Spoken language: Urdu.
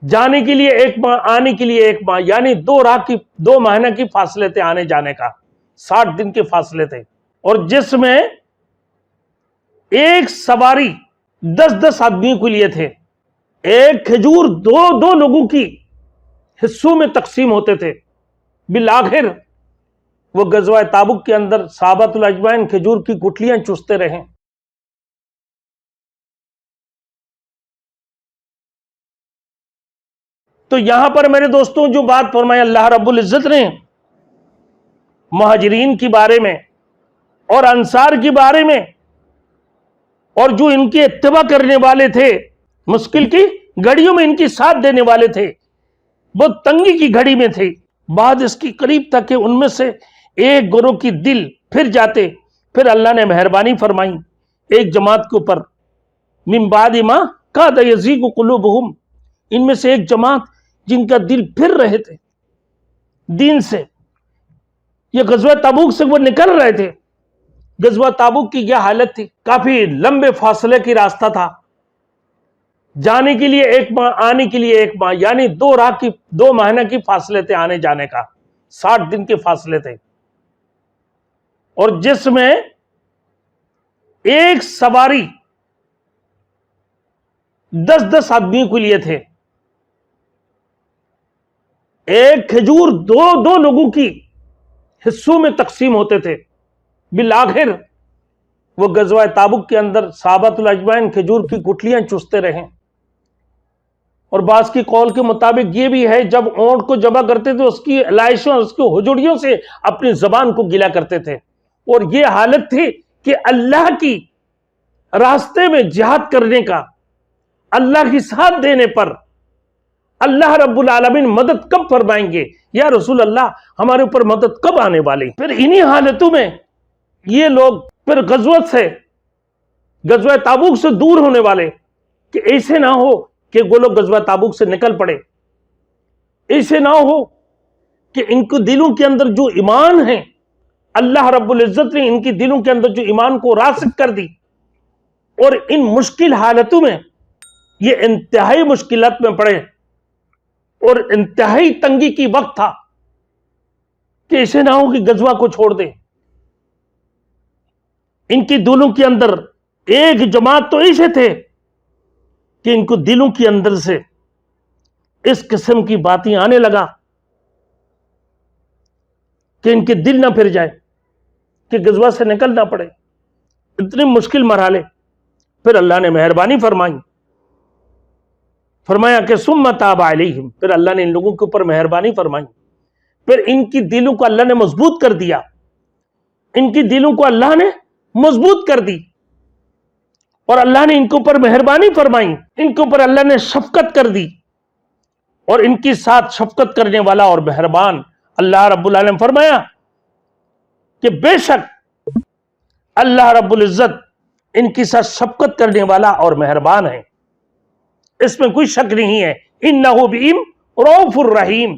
جانے کے لیے 1 ماہ، آنے کے لیے 1 ماہ، یعنی 2 مہینہ کی فاصلے تھے آنے جانے کا، 60 دن کے فاصلے تھے، اور جس میں ایک سواری 10 آدمیوں کے لیے تھے، ایک کھجور دو لوگوں کی حصوں میں تقسیم ہوتے تھے۔ بالآخر وہ غزوہ تابوک کے اندر صحابۃ الاجمعین کھجور کی گٹلیاں چوستے رہے۔ تو یہاں پر میرے دوستوں جو بات فرمائی اللہ رب العزت نے مہاجرین کی بارے میں اور انصار کی بارے میں، اور جو ان کے اتباع کرنے والے تھے، مشکل کی گھڑیوں میں ان کی ساتھ دینے والے تھے، بہت تنگی کی گھڑی میں تھے، بعد اس کی قریب تک کہ ان میں سے ایک گروہ کی دل پھر جاتے، پھر اللہ نے مہربانی فرمائی ایک جماعت کے اوپر، من بعد ما کاد یزیغ قلوبہم، ان میں سے ایک جماعت جن کا دل پھر رہے تھے دین سے۔ یہ غزوہ تابوک سے وہ نکل رہے تھے۔ غزوہ تابوک کی یہ حالت تھی، کافی لمبے فاصلے کی راستہ تھا، جانے کے لیے 1 ماہ، آنے کے لیے 1 ماہ، یعنی 2 مہینہ کی فاصلے تھے آنے جانے کا، 60 دن کے فاصلے تھے، اور جس میں ایک سواری 10 آدمیوں کے لیے تھے، ایک کھجور دو لوگوں کی حصوں میں تقسیم ہوتے تھے۔ بالآخر وہ غزوہ تابوک کے اندر صحابۃ الاجمعین کھجور کی گٹلیاں چوستے رہے، اور بعض کی قول کے مطابق یہ بھی ہے جب اونٹ کو ذبح کرتے تھے اس کی علائشوں، اس کی ہجڑیوں سے اپنی زبان کو گلا کرتے تھے، اور یہ حالت تھی کہ اللہ کی راستے میں جہاد کرنے کا، اللہ کی ساتھ دینے پر اللہ رب العالمین مدد کب فرمائیں گے، یا رسول اللہ ہمارے اوپر مدد کب آنے والی۔ پھر انہی حالتوں میں یہ لوگ پھر غزوہ تابوک سے دور ہونے والے، کہ ایسے نہ ہو کہ وہ لوگ غزوہ تابوک سے نکل پڑے، ایسے نہ ہو کہ ان کے دلوں کے اندر جو ایمان ہے، اللہ رب العزت نے ان کی دلوں کے اندر جو ایمان کو راسخ کر دی، اور ان مشکل حالتوں میں یہ انتہائی مشکلات میں پڑے، اور انتہائی تنگی کی وقت تھا، کہ ایسے نہ ہو کہ غزوہ کو چھوڑ دیں۔ ان کی دلوں کے اندر ایک جماعت تو ایسے تھے کہ ان کو دلوں کے اندر سے اس قسم کی باتیں آنے لگا کہ ان کے دل نہ پھر جائے، کہ غزوہ سے نکلنا پڑے، اتنے مشکل مرحلے۔ پھر اللہ نے مہربانی فرمایا کہ ثم تاب علیہم، پھر اللہ نے ان لوگوں کے اوپر مہربانی فرمائی، پھر ان کی دلوں کو اللہ نے مضبوط کر دیا، ان کی دلوں کو اللہ نے مضبوط کر دی، اور اللہ نے ان کے اوپر مہربانی فرمائی، ان کے اوپر اللہ نے شفقت کر دی، اور ان کے ساتھ شفقت کرنے والا اور مہربان اللہ رب العالمین فرمایا کہ بے شک اللہ رب العزت ان کے ساتھ شفقت کرنے والا اور مہربان ہے، اس میں کوئی شک نہیں ہے۔ انہ بہم رؤوف الرحیم،